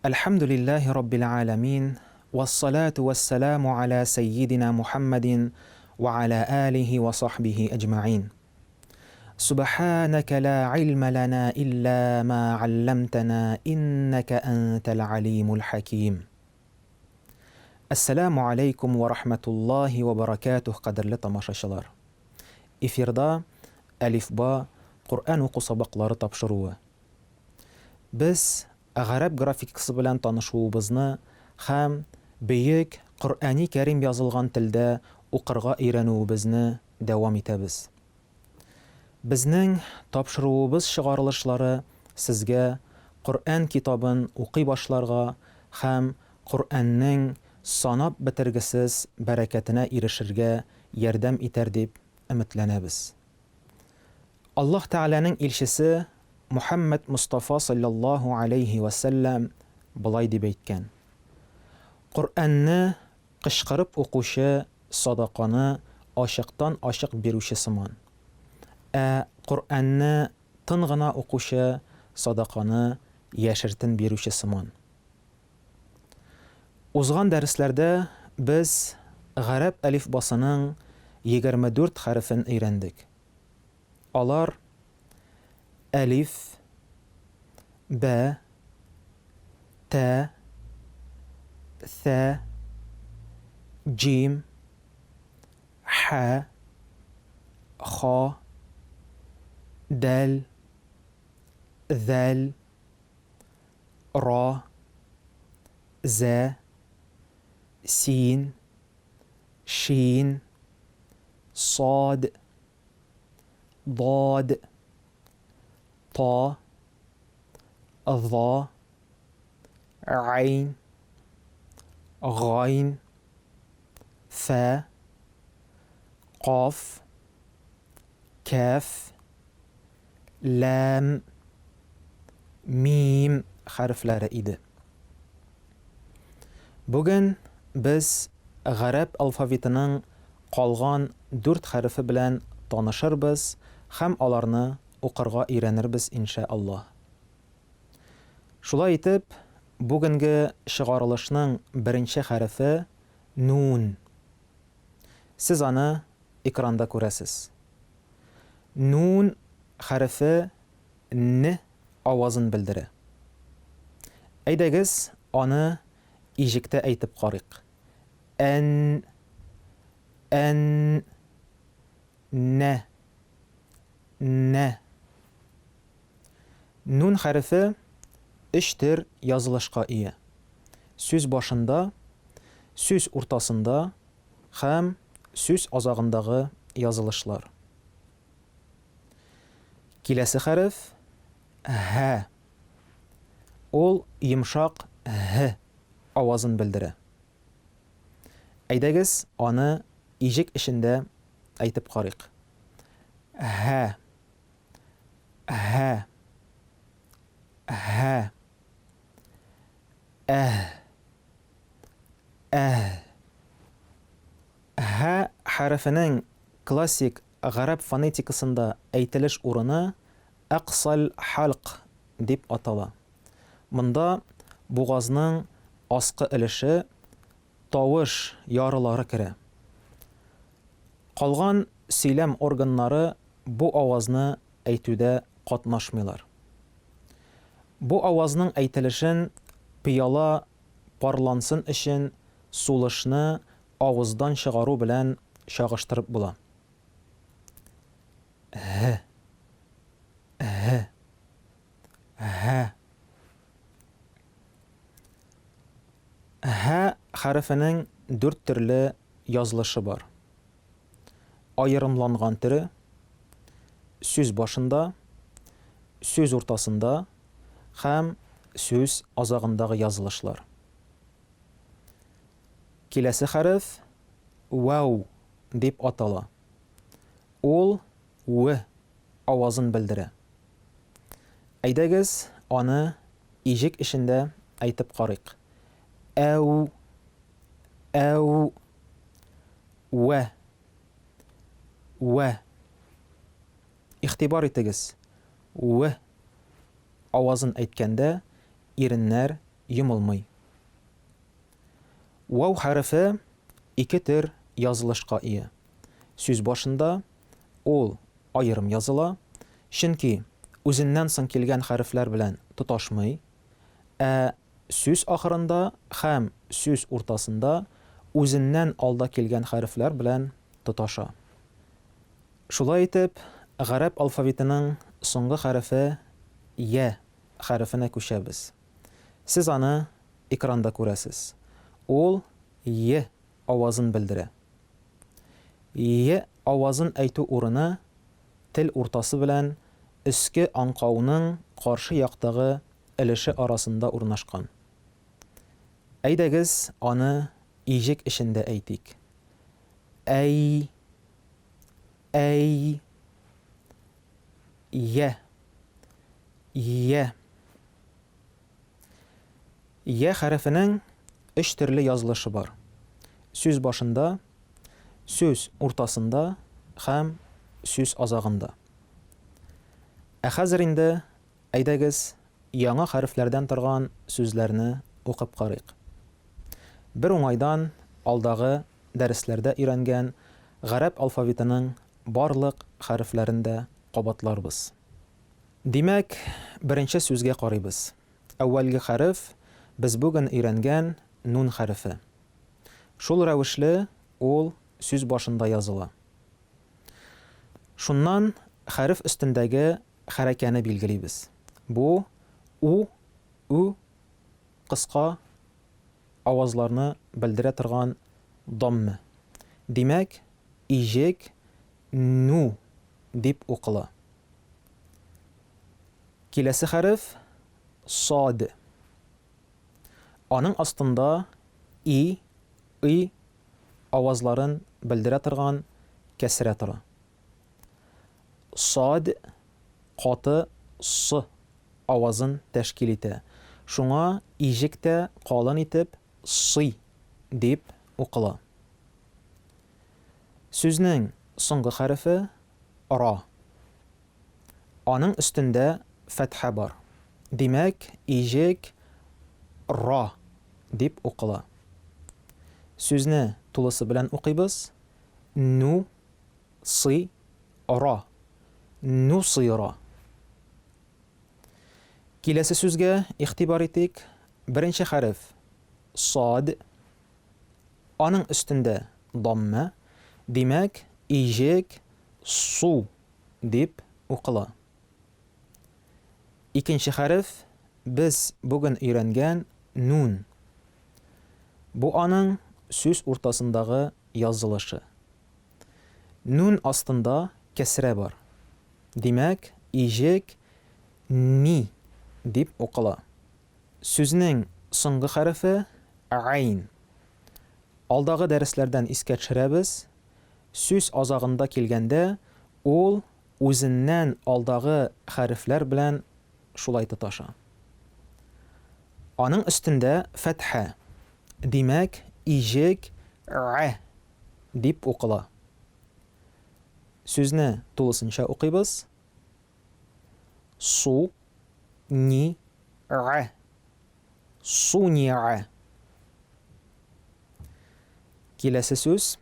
الحمد لله رب العالمين والصلاة والسلام على سيدنا محمد وعلى آله وصحبه أجمعين. سبحانك لا علم لنا إلا ما علمتنا إنك أنت العليم الحكيم. السلام عليكم ورحمة الله وبركاته. قدرلي тамашачылар. Эфирда Әлифба Qur'an уку сабаклары тапшыруы. Без ғәрәп графикасы белән танышуыбызны һәм бөек Qur'ани Кәрим язылган телдә укырга өйрәнүебезне дәвам итәбез. Безнең тапшыруыбыз чыгарылышлары сезгә Qur'an китабын укый башларга һәм Qur'анның санап бетергесез бәрәкәтенә ирешергә ярдәм итәр дип өметләнәбез. Аллаһ Тәгаләнең илчесе Мухаммад Мустафа саллаллаху алейхи ва саллям булай дип әйткән: Qur'анны кычкырып укучы садаканы ачыктан ачык бирүче сыман. Qur'анны тын гына укучы садаканы яшертен бирүче сыман. Узган дәресләрдә без ғәрәп әлифбасының 24 хәрефен өйрәндек. Алар Әлиф, Б, Т, Th, Jim, Х, Х, Дәл, Зәл, Ра, З, Син, Шин, Сад, ضاد, طا، ظا، عين، غين، فا، قاف، كاف، لام، ميم хәрефләре иде. Бүген без ғәрәп алфавитының калган 4 хәрефе белән танышырбыз һәм аларны укырга өйрәнербез иншааллаһ. Шулай итеп, бүгенге чыгарылышның беренче хәрефе нун. Сез аны экранда күрәсез. Нун хәрефе н авазын белдерә. Әйдәгез, аны иҗектә әйтеп карыйк. Н, н, н. Нун хәрефе 3 төр язылышка ия. Сүз башында, сүз уртасында һәм сүз азагындагы язылышлар. Киләсе хәреф һ. Ул йомшак һ авазын белдерә. Әйдәгез, аны иҗек эчендә әйтеп карыйк. Һ, һ, һ, һ хәрефенең классик ғәрәп фонетикасында әйтелеш урыны aqsal халq дип атала. Монда бугазның аскы өлеше тавыш ярылары керә. Калган сөйләм органнары бу авазны әйтүдә катнашмыйлар. Бу авазның әйтелешен пыяла парлансын өчен сулышны авыздан чыгару белән чагыштырып була. Һ, һ, һ. Һ хәрефенең 4 төрле язылышы бар. Аерымланган төре, сүз башында, сүз уртасында һәм сүз азагындагы язылышлар. Киләсе хәреф вау дип атала. Ул в авазын белдерә. Әйдәгез, аны иҗек эчендә әйтеп карыйк. Әу, әу, вә, вә. Ихтибар итегез. В авазын әйткәндә иреннәр йомылмый. Вау хәрефе ике төр язылышка ия. Сүз башында ул аерым языла, чөнки үзеннән соң килгән хәрефләр белән тоташмый, сүз ахырында һәм сүз уртасында үзеннән алда килгән хәрефләр белән тоташа. Шулай итеп, гарәп алфавитының соңгы хәрефе я хәрефенә күчәбез. Сез аны экранда күрәсез. Ул е авазын белдерә. Е авазын әйтү урыны тел уртасы белән өске аңкауның каршы яктагы өлеше арасында урнашкан. Әйдәгез аны иҗек эчендә әйтик. Әй, я, я. Я хәрефенең 3 төрле язылышы бар. Сүз башында, сүз уртасында һәм сүз азагында. Хәзер инде әйдәгез яңа хәрефләрдән торган сүзләрне укып карыйк. Бер уңайдан алдагы дәресләрдә өйрәнгән гарәп алфавитының барлык хәрефләрен дә кабатларбыз. Димәк, беренче сүзгә карыйбыз. Әүвәлге хәреф без бүген өйрәнгән нун хәрефе. Шул рәвешле ул сүз башында языла. Шуннан хәреф өстендәге хәрәкәне билгелибез. Бу у кыска авазларны белдерә торган даммы. Димәк, иҗек ну дип укыла. Киләсе хәреф сад. Аның астында и авазларын белдерә торган кәсрә тора. Сад каты с авазын тәшкил итә. Шуңа иҗек тә калын итеп сы дип укыла. Сүзнең соңгы хәрефе ра. Аның өстендә фәтхә бар. Димәк, иҗек ра дип укыла. Сүзне тулысы белән укыйбыз. Ну сы ра. Ну сыйра. Киләсе сүзгә игътибар итик. Беренче хәреф сад. Аның өстендә дамма. Димәк, иҗек су дип укыла. Икенче хәреф без бүген өйрәнгән нун. Бу аның сүз уртасындагы язылышы. Нун астында кәсрә бар. Димәк, иҗек ни дип укыла. Сүзнең соңгы хәрефе айн. Алдагы дәресләрдән искә төшерәбез. Сүз азагында килгәндә ул үзеннән алдагы хәрефләр белән шулай тоташа. Аның өстендә фәтхә. Димәк, иҗек дип укыла. Сүзне тулысынча укыйбыз. Су ни Су ни Киләсе сүз.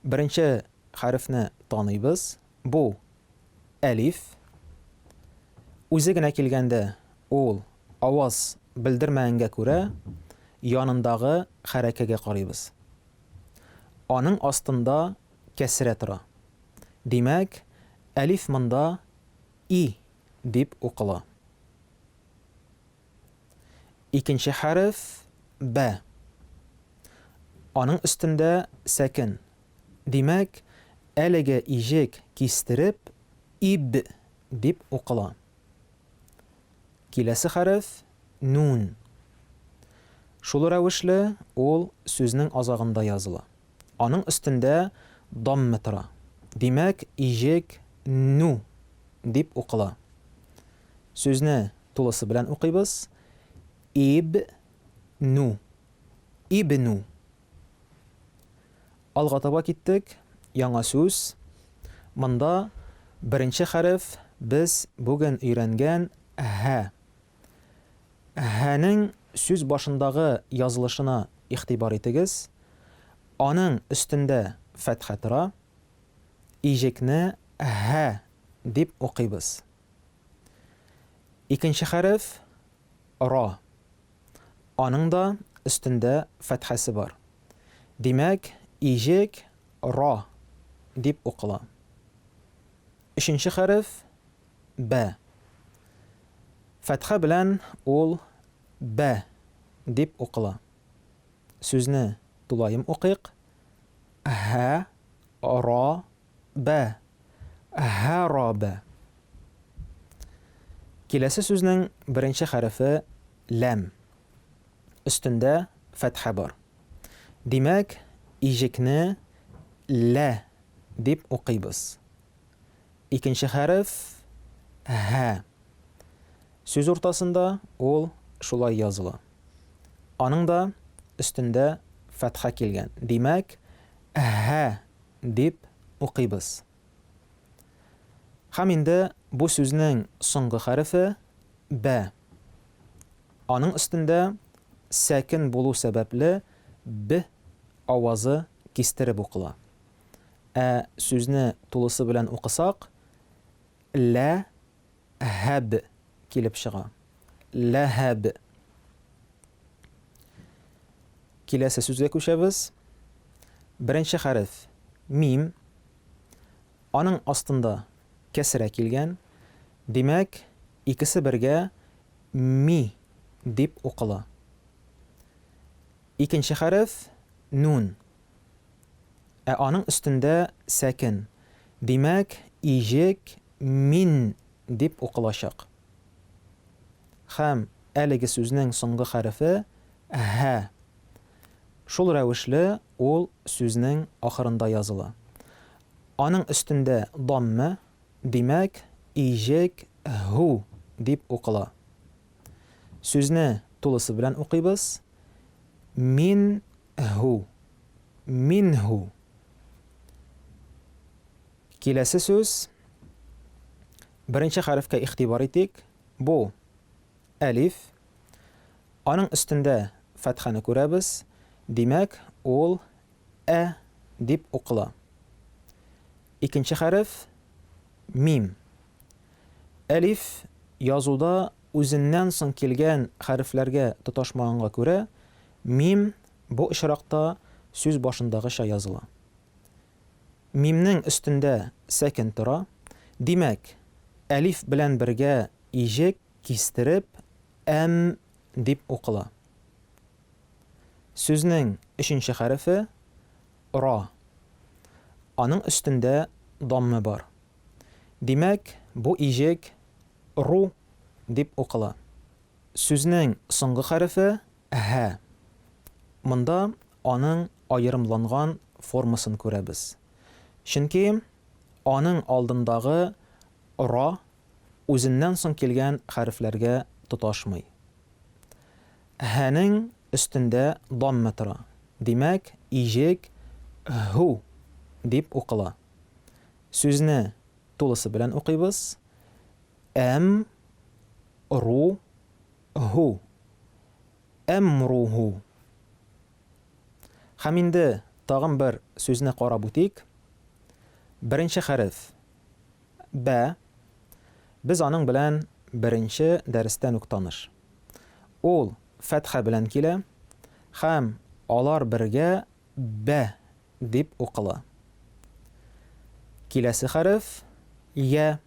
Беренче хәрефне таныйбыз. Бу әлиф. Үзе генә килгәндә ул аваз белдермәгәнгә күрә янындагы хәрәкәгә карыйбыз. Аның астында кәсрә тора. Димәк, әлиф монда и дип укыла. Икенче хәреф бә. Аның өстендә сәкин. Димәк, әлеге иҗек кистереп иб дип укыла. Киләсе хәреф нун. Шул рәвешле ул сүзнең азагында языла. Аның өстендә дамма тора. Димәк, иҗек ну дип укыла. Сүзне тулысы белән укыйбыз. Иб ну. Ибну. Алга таба киттек. Яңа сүз. Монда беренче хәреф без бүген өйрәнгән һә. Һәнең сүз башындагы язылышына игътибар итегез. Аның өстендә фәтхә тора. Ижекне һә дип укыйбыз. Икенче хәреф ра. Аның да өстендә фәтхәсе бар. Димәк, ижек ра дип укыла. Өченче хәреф бә. Фәтхә белән ул бә дип укыла. Сүзне тулаем укыйк. Һә ра бә. Һә ра бә. Киләсе сүзнең беренче хәрефе ләм. Өстендә фәтхә бар. Димәк, ижекне лә дип укыйбыз. Икенче хәреф һә. Сүз уртасында ул шулай языла. Аның да өстендә фәтхә килгән. Димәк, һә дип укыйбыз. Һәм инде бу сүзнең соңгы хәрефе бә. Аның өстендә сәкин булу сәбәпле б авазы кистереп укыла. Сүзне тулысы белән укысак, лә һәб килеп чыга. Ләһәб. Киләсе сүзгә күчәбез. Беренче хәреф мим. Аның астында кәсрә килгән. Димәк, икесе бергә ми дип укыла. Икенче хәреф нун. Аның өстендә сәкин. Димәк, ижек мин дип укылачак. Һәм әлеге сүзнең соңгы хәрефе һә. Шул рәвешле ул сүзнең ахырында языла. Аның өстендә дамма. Димәк, ижек ху дип укыла. Сүзне тулысы белән укыйбыз. Мин ху. Мин ху. Киләсе сүз. Беренче хәрефкә игътибар итик. Бу әлиф. Аның өстендә фәтхәне күрәбез. Димәк, ул дип укыла. Икенче хәреф мим. Әлиф язуда үзеннән соң килгән хәрефләргә тоташмаганга күрә, мим бу очракта сүз башындагыча языла. Мимнең өстендә сәкин тора. Димәк, әлиф белән бергә ижек кистереп дип укыла. Сүзнең өченче хәрефе ра. Аның өстендә дамма бар. Димәк, бу ижек ру дип укыла. Сүзнең соңгы хәрефе һә. Монда аның аерымланган формасын күрәбез. Чөнки аның алдындагы ра үзеннән соң килгән хәрефләргә тоташмый. Һәнең өстендә дамма тора. Димәк, ижек ху дип укыла. Сүзне тулысы белән укыйбыз. Ру ху. Ру. Һәм инде тагын бер сүзне карап үтик. Беренче хәреф бә. Без аның белән беренче дәрестән үк таныш. Ул фәтхә белән килә һәм алар бергә бә дип укыла. Киләсе хәреф я.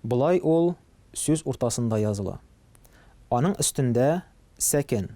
Булай ул сүз уртасында языла. Аның өстендә сәкин.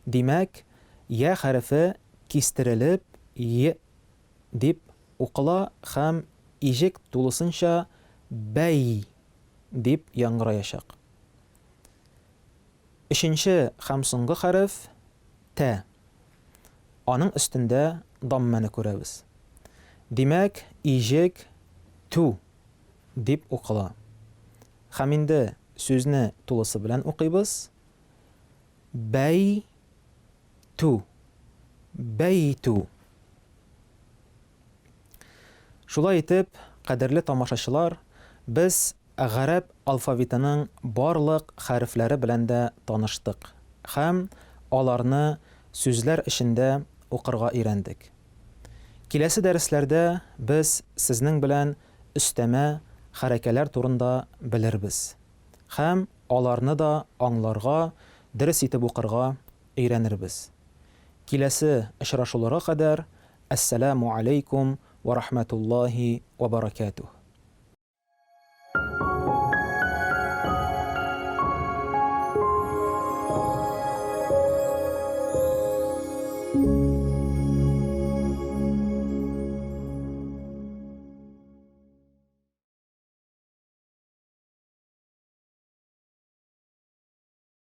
Димәк, я хәрефе кистерелеп дип укыла һәм ижек тулысынча бәй дип яңгыраячак. Өченче һәм соңгы хәреф тә. Аның өстендә дамманы күрәбез. Димәк, ижек ту дип укыла. Һәм инде сүзне тулысы белән укыйбыз. Бәй ту. Бәй ту. Шулай итеп, кадерле тамашачылар, без гарәп алфавитының барлык хәрефләре белән дә таныштык һәм аларны сүзләр эчендә укырга өйрәндек. Киләсе дәресләрдә без сезнең белән өстәмә хәрәкәләр турында белербез һәм аларны да аңларга, дөрес итеп укырга өйрәнербез. Киләсе очрашуларга кадәр, әссәламу алейкум ва рахматуллаһи ва баракатуһ.